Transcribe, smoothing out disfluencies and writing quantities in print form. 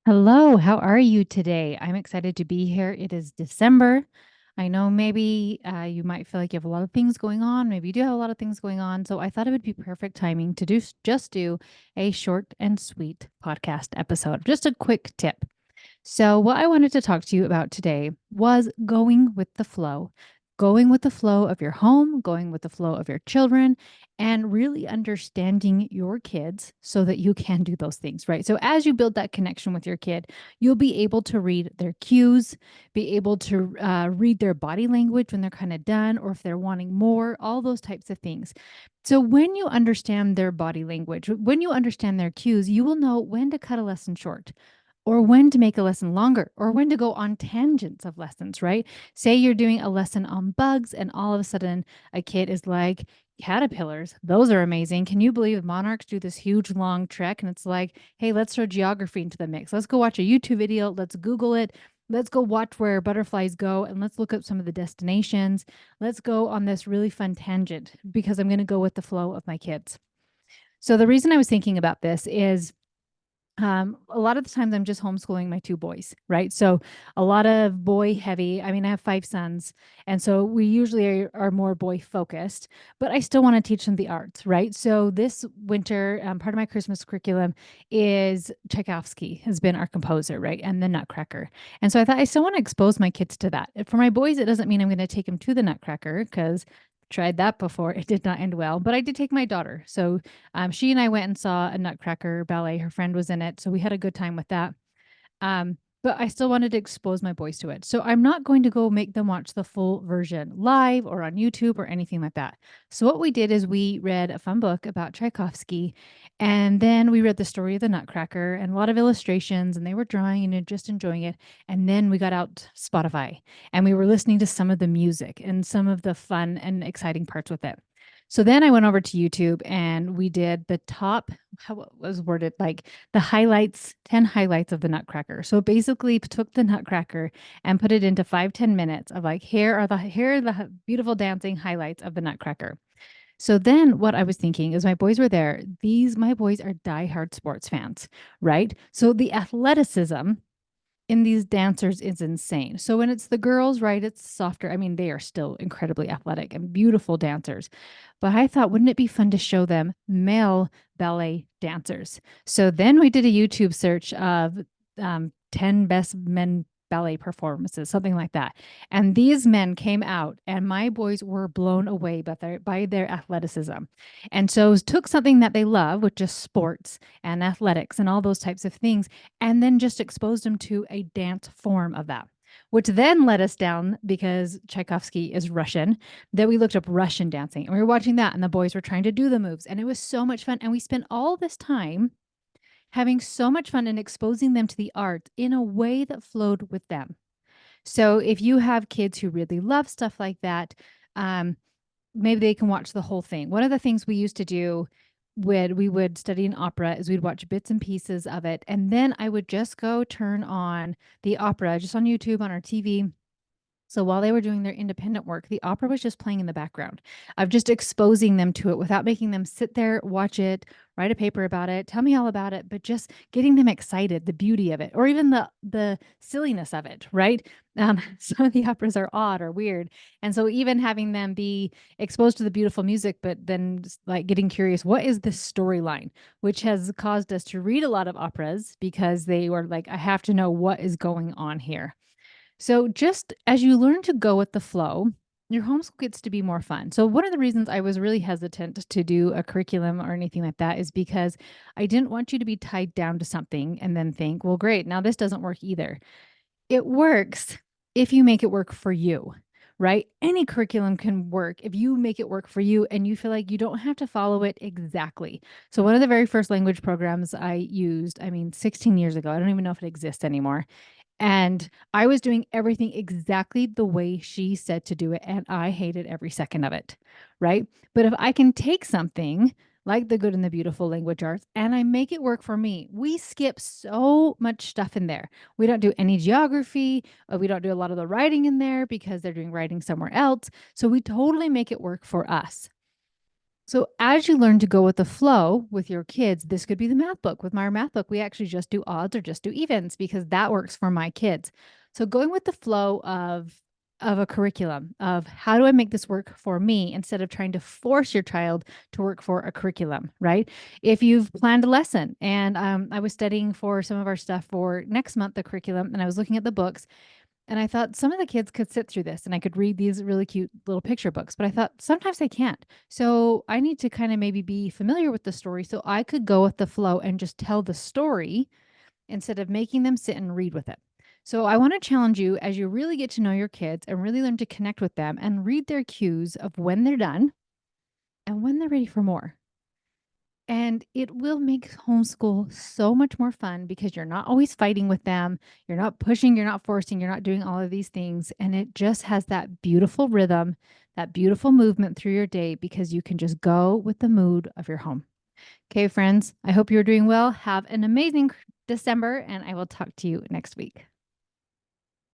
Hello, how are you today? I'm excited to be here. It is December. I know maybe you might feel like you have a lot of things going on. Maybe you do have a lot of things going on. So I thought it would be perfect timing to just do a short and sweet podcast episode. Just a quick tip. So, what I wanted to talk to you about today was going with the flow, going with the flow of your home, going with the flow of your children, and really understanding your kids so that you can do those things, right? So, as you build that connection with your kid, you'll be able to read their cues, be able to read their body language when they're kind of done or if they're wanting more, all those types of things. So, when you understand their body language, when you understand their cues, you will know when to cut a lesson short or when to make a lesson longer, or when to go on tangents of lessons, right? Say you're doing a lesson on bugs, and all of a sudden a kid is like, caterpillars, those are amazing. Can you believe monarchs do this huge long trek? And it's like, hey, let's throw geography into the mix. Let's go watch a YouTube video. Let's Google it. Let's go watch where butterflies go and let's look up some of the destinations. Let's go on this really fun tangent because I'm going to go with the flow of my kids. So, the reason I was thinking about this is a lot of the times I'm just homeschooling my two boys, right? So a lot of boy heavy. I mean, I have five sons, and so we usually are more boy focused, but I still want to teach them the arts, right? So this winter, part of my Christmas curriculum is Tchaikovsky has been our composer, right? And the Nutcracker. And so I thought I still want to expose my kids to that. For my boys, it doesn't mean I'm going to take them to the Nutcracker because tried that before. It did not end well, but I did take my daughter. So she and I went and saw a Nutcracker ballet. Her friend was in it. So we had a good time with that. But I still wanted to expose my boys to it. So I'm not going to go make them watch the full version live or on YouTube or anything like that. So what we did is we read a fun book about Tchaikovsky, and then we read the story of the Nutcracker and a lot of illustrations, and they were drawing and just enjoying it. And then we got out Spotify and we were listening to some of the music and some of the fun and exciting parts with it. So then I went over to YouTube and we did the top, how it was worded, like the highlights, 10 highlights of the Nutcracker. So basically took the Nutcracker and put it into 5-10 minutes of like, here are the beautiful dancing highlights of the Nutcracker. So then what I was thinking is my boys were there. My boys are diehard sports fans, right? So the athleticism in these dancers is insane. So when it's the girls, right, it's softer. I mean, they are still incredibly athletic and beautiful dancers. But I thought, wouldn't it be fun to show them male ballet dancers? So then we did a YouTube search of 10 best men ballet performances, something like that. And these men came out, and my boys were blown away by their athleticism. And so took something that they love, which is sports and athletics and all those types of things, and then just exposed them to a dance form of that. Which then led us down because Tchaikovsky is Russian, that we looked up Russian dancing and we were watching that, and the boys were trying to do the moves, and it was so much fun. And we spent all this time having so much fun and exposing them to the art in a way that flowed with them. So if you have kids who really love stuff like that, um, maybe they can watch the whole thing. One of the things we used to do when we would study an opera is we'd watch bits and pieces of it. And then I would just go turn on the opera just on YouTube on our TV. So while they were doing their independent work, the opera was just playing in the background of just exposing them to it without making them sit there, watch it, write a paper about it, tell me all about it, but just getting them excited, the beauty of it, or even the silliness of it, right? Some of the operas are odd or weird. And so even having them be exposed to the beautiful music, but then just like getting curious, what is this storyline? Which has caused us to read a lot of operas because they were like, I have to know what is going on here. So just as you learn to go with the flow, your homeschool gets to be more fun. So one of the reasons I was really hesitant to do a curriculum or anything like that is because I didn't want you to be tied down to something and then think, well, great, now this doesn't work either. It works if you make it work for you, right? Any curriculum can work if you make it work for you and you feel like you don't have to follow it exactly. So one of the very first language programs I used, I mean, 16 years ago, I don't even know if it exists anymore, and I was doing everything exactly the way she said to do it. And I hated every second of it. Right. But if I can take something like the good and the beautiful language arts and I make it work for me, we skip so much stuff in there. We don't do any geography. We don't do a lot of the writing in there because they're doing writing somewhere else. So we totally make it work for us. So as you learn to go with the flow with your kids, this could be the math book. With my math book, we actually just do odds or just do evens because that works for my kids. So going with the flow of a curriculum of how do I make this work for me instead of trying to force your child to work for a curriculum, right? If you've planned a lesson and I was studying for some of our stuff for next month, the curriculum, and I was looking at the books and I thought some of the kids could sit through this and I could read these really cute little picture books, but I thought sometimes they can't. So I need to kind of maybe be familiar with the story so I could go with the flow and just tell the story instead of making them sit and read with it. So I want to challenge you as you really get to know your kids and really learn to connect with them and read their cues of when they're done and when they're ready for more. And it will make homeschool so much more fun because you're not always fighting with them. You're not pushing, you're not forcing, you're not doing all of these things. And it just has that beautiful rhythm, that beautiful movement through your day because you can just go with the mood of your home. Okay, friends, I hope you're doing well. Have an amazing December, and I will talk to you next week.